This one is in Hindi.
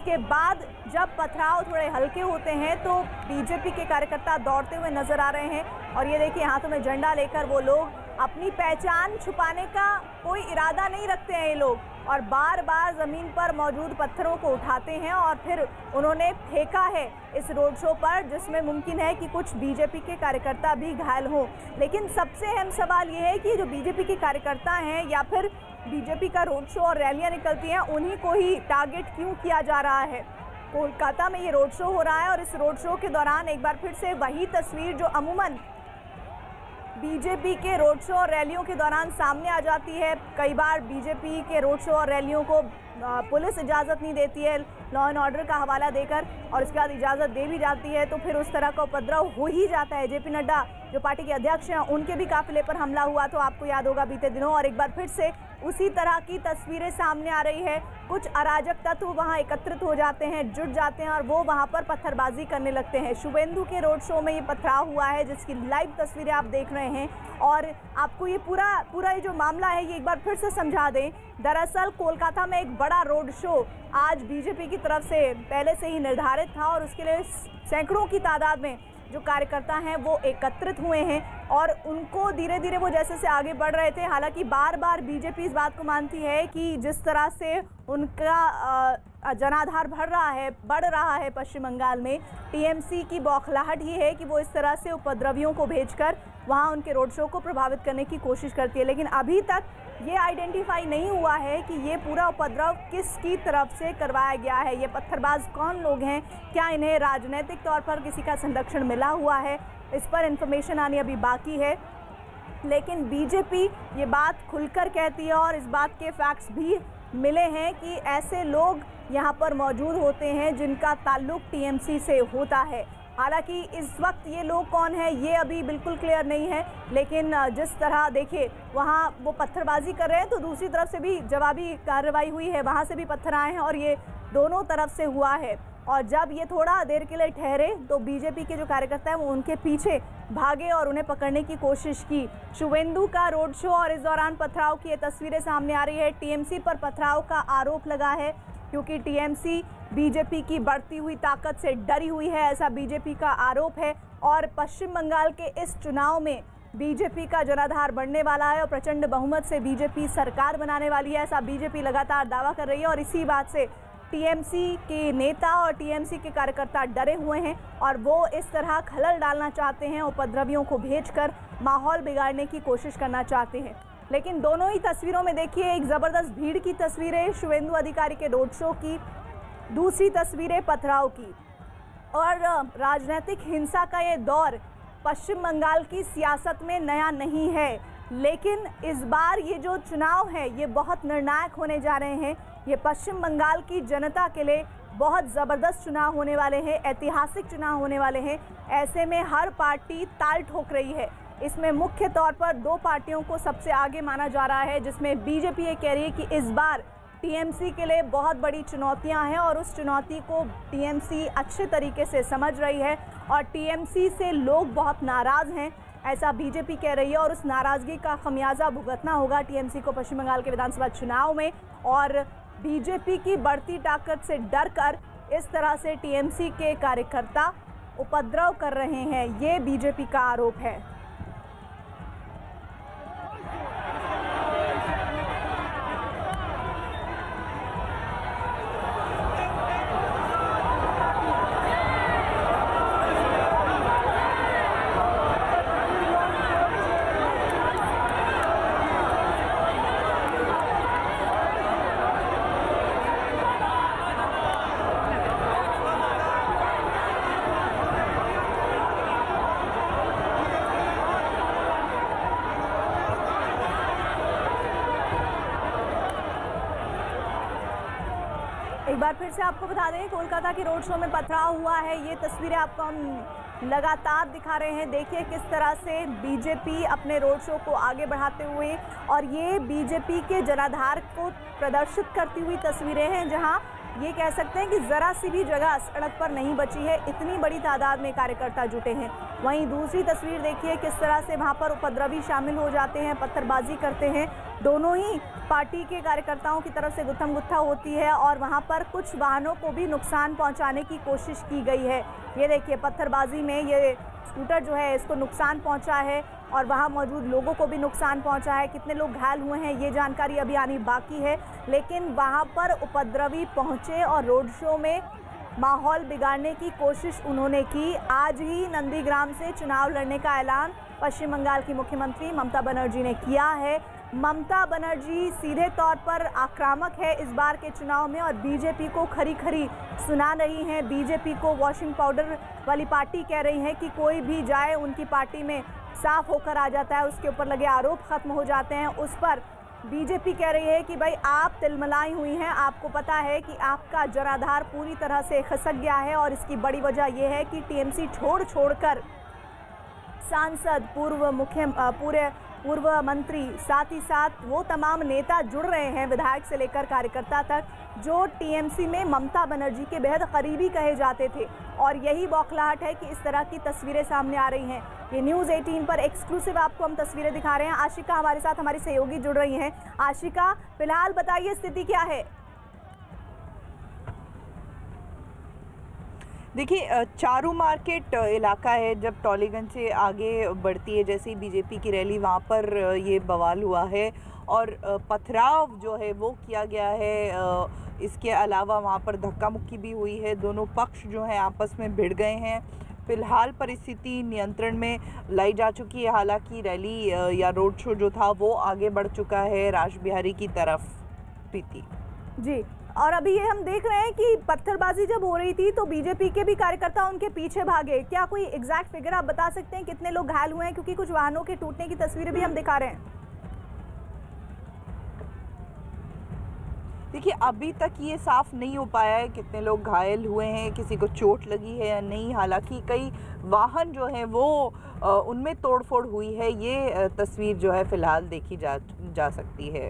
के बाद जब पथराव थोड़े हल्के होते हैं तो बीजेपी के कार्यकर्ता दौड़ते हुए नजर आ रहे हैं। और ये देखिए हाथों में झंडा लेकर वो लोग अपनी पहचान छुपाने का कोई इरादा नहीं रखते हैं ये लोग, और बार बार ज़मीन पर मौजूद पत्थरों को उठाते हैं और फिर उन्होंने फेंका है इस रोड शो पर, जिसमें मुमकिन है कि कुछ बीजेपी के कार्यकर्ता भी घायल हों। लेकिन सबसे अहम सवाल ये है कि जो बीजेपी के कार्यकर्ता हैं या फिर बीजेपी का रोड शो और रैलियां निकलती हैं, उन्हीं को ही टारगेट क्यों किया जा रहा है। कोलकाता में ये रोड शो हो रहा है और इस रोड शो के दौरान एक बार फिर से वही तस्वीर जो अमूमन बीजेपी के रोड शो और रैलियों के दौरान सामने आ जाती है। कई बार बीजेपी के रोड शो और रैलियों को पुलिस इजाज़त नहीं देती है लॉ एंड ऑर्डर का हवाला देकर, और इसके बाद इजाज़त दे भी जाती है तो फिर उस तरह का उपद्रव हो ही जाता है। जेपी नड्डा जो पार्टी के अध्यक्ष हैं, उनके भी काफिले पर हमला हुआ तो आपको याद होगा बीते दिनों, और एक बार फिर से उसी तरह की तस्वीरें सामने आ रही है। कुछ अराजक तत्व वहां एकत्रित हो जाते हैं, जुट जाते हैं और वो वहां पर पत्थरबाजी करने लगते हैं। शुभेंदु के रोड शो में ये पथराव हुआ है जिसकी लाइव तस्वीरें आप देख रहे हैं, और आपको ये पूरा ये जो मामला है ये एक बार फिर से समझा दें। दरअसल कोलकाता में एक बड़ा रोड शो आज बीजेपी की तरफ से पहले से ही निर्धारित था और उसके लिए सैकड़ों की तादाद में जो कार्यकर्ता हैं वो एकत्रित हुए हैं, और उनको धीरे धीरे वो जैसे से आगे बढ़ रहे थे। हालांकि बार बार बीजेपी इस बात को मानती है कि जिस तरह से उनका जनाधार बढ़ रहा है पश्चिम बंगाल में, टीएमसी की बौखलाहट ये है कि वो इस तरह से उपद्रवियों को भेजकर वहाँ उनके रोड शो को प्रभावित करने की कोशिश करती है। लेकिन अभी तक ये आइडेंटिफाई नहीं हुआ है कि ये पूरा उपद्रव किसकी तरफ से करवाया गया है, ये पत्थरबाज कौन लोग हैं, क्या इन्हें राजनीतिक तौर पर किसी का संरक्षण मिला हुआ है, इस पर इंफॉर्मेशन आनी अभी बाकी है। लेकिन बीजेपी ये बात खुलकर कहती है और इस बात के फैक्ट्स भी मिले हैं कि ऐसे लोग यहाँ पर मौजूद होते हैं जिनका ताल्लुक टीएमसी से होता है। हालांकि इस वक्त ये लोग कौन है ये अभी बिल्कुल क्लियर नहीं है, लेकिन जिस तरह देखिए वहाँ वो पत्थरबाजी कर रहे हैं तो दूसरी तरफ से भी जवाबी कार्रवाई हुई है, वहाँ से भी पत्थर आए हैं और ये दोनों तरफ से हुआ है। और जब ये थोड़ा देर के लिए ठहरे तो बीजेपी के जो कार्यकर्ता हैं वो उनके पीछे भागे और उन्हें पकड़ने की कोशिश की। शुभेंदु का रोड शो और इस दौरान पथराव की ये तस्वीरें सामने आ रही है। टीएमसी पर पथराव का आरोप लगा है क्योंकि टीएमसी बीजेपी की बढ़ती हुई ताकत से डरी हुई है, ऐसा बीजेपी का आरोप है। और पश्चिम बंगाल के इस चुनाव में बीजेपी का जनाधार बढ़ने वाला है और प्रचंड बहुमत से बीजेपी सरकार बनाने वाली है, ऐसा बीजेपी लगातार दावा कर रही है। और इसी बात से टीएमसी के नेता और टीएमसी के कार्यकर्ता डरे हुए हैं और वो इस तरह खलल डालना चाहते हैं, उपद्रवियों को भेजकर माहौल बिगाड़ने की कोशिश करना चाहते हैं। लेकिन दोनों ही तस्वीरों में देखिए एक ज़बरदस्त भीड़ की तस्वीरें शुभेंदु अधिकारी के रोड शो की, दूसरी तस्वीरें पथराव की। और राजनीतिक हिंसा का ये दौर पश्चिम बंगाल की सियासत में नया नहीं है, लेकिन इस बार ये जो चुनाव है ये बहुत निर्णायक होने जा रहे हैं। ये पश्चिम बंगाल की जनता के लिए बहुत ज़बरदस्त चुनाव होने वाले हैं, ऐतिहासिक चुनाव होने वाले हैं। ऐसे में हर पार्टी ताल ठोक रही है। इसमें मुख्य तौर पर दो पार्टियों को सबसे आगे माना जा रहा है, जिसमें बीजेपी ये कह रही है कि इस बार टीएमसी के लिए बहुत बड़ी चुनौतियां हैं और उस चुनौती को टीएमसी अच्छे तरीके से समझ रही है और टीएमसी से लोग बहुत नाराज़ हैं, ऐसा बीजेपी कह रही है। और उस नाराज़गी का खमियाजा भुगतना होगा टीएमसी को पश्चिम बंगाल के विधानसभा चुनाव में। और बीजेपी की बढ़ती ताकत से डरकर इस तरह से टीएमसी के कार्यकर्ता उपद्रव कर रहे हैं, ये बीजेपी का आरोप है। एक बार फिर से आपको बता दें कोलकाता की रोड शो में पथराव हुआ है, ये तस्वीरें आपको हम लगातार दिखा रहे हैं। देखिए किस तरह से बीजेपी अपने रोड शो को आगे बढ़ाते हुए, और ये बीजेपी के जनाधार को प्रदर्शित करती हुई तस्वीरें हैं जहां ये कह सकते हैं कि ज़रा सी भी जगह सड़क पर नहीं बची है, इतनी बड़ी तादाद में कार्यकर्ता जुटे हैं। वहीं दूसरी तस्वीर देखिए किस तरह से वहां पर उपद्रवी शामिल हो जाते हैं, पत्थरबाजी करते हैं। दोनों ही पार्टी के कार्यकर्ताओं की तरफ से गुत्थम गुत्था होती है और वहां पर कुछ वाहनों को भी नुकसान पहुंचाने की कोशिश की गई है। ये देखिए पत्थरबाजी में ये स्कूटर जो है इसको नुकसान पहुंचा है और वहां मौजूद लोगों को भी नुकसान पहुंचा है। कितने लोग घायल हुए हैं ये जानकारी अभी आनी बाकी है, लेकिन वहां पर उपद्रवी पहुंचे और रोड शो में माहौल बिगाड़ने की कोशिश उन्होंने की। आज ही नंदीग्राम से चुनाव लड़ने का ऐलान पश्चिम बंगाल की मुख्यमंत्री ममता बनर्जी ने किया है। ममता बनर्जी सीधे तौर पर आक्रामक है इस बार के चुनाव में और बीजेपी को खरी खरी सुना रही हैं। बीजेपी को वॉशिंग पाउडर वाली पार्टी कह रही हैं कि कोई भी जाए उनकी पार्टी में साफ होकर आ जाता है, उसके ऊपर लगे आरोप खत्म हो जाते हैं। उस पर बीजेपी कह रही है कि भाई आप तिलमिलाई हुई हैं, आपको पता है कि आपका जनाधार पूरी तरह से खिसक गया है और इसकी बड़ी वजह यह है कि टीएमसी छोड़कर सांसद, पूर्व मंत्री, साथ ही साथ वो तमाम नेता जुड़ रहे हैं विधायक से लेकर कार्यकर्ता तक, जो टीएमसी में ममता बनर्जी के बेहद करीबी कहे जाते थे। और यही बौखलाहट है कि इस तरह की तस्वीरें सामने आ रही हैं। ये न्यूज़ 18 पर एक्सक्लूसिव आपको हम तस्वीरें दिखा रहे हैं। आशिका हमारे साथ, हमारी सहयोगी जुड़ रही हैं। आशिका, फिलहाल बताइए स्थिति क्या है? देखिए, चारू मार्केट इलाका है, जब टॉलीगंज से आगे बढ़ती है जैसे ही बीजेपी की रैली, वहाँ पर ये बवाल हुआ है और पथराव जो है वो किया गया है। इसके अलावा वहाँ पर धक्का मुक्की भी हुई है, दोनों पक्ष जो हैं आपस में भिड़ गए हैं। फिलहाल परिस्थिति नियंत्रण में लाई जा चुकी है, हालांकि रैली या रोड शो जो था वो आगे बढ़ चुका है रासबिहारी की तरफ। प्रीति जी, और अभी ये हम देख रहे हैं कि पत्थरबाजी जब हो रही थी तो बीजेपी के भी कार्यकर्ता उनके पीछे भागे। क्या कोई एग्जैक्ट फिगर आप बता सकते हैं कितने लोग घायल हुए हैं, क्योंकि कुछ वाहनों के टूटने की तस्वीरें भी हम दिखा रहे हैं? देखिए, अभी तक ये साफ नहीं हो पाया है कितने लोग घायल हुए हैं, किसी को चोट लगी है या नहीं। हालांकि कई वाहन जो हैं वो उनमें तोड़फोड़ हुई है, ये तस्वीर जो है फिलहाल देखी जा सकती है।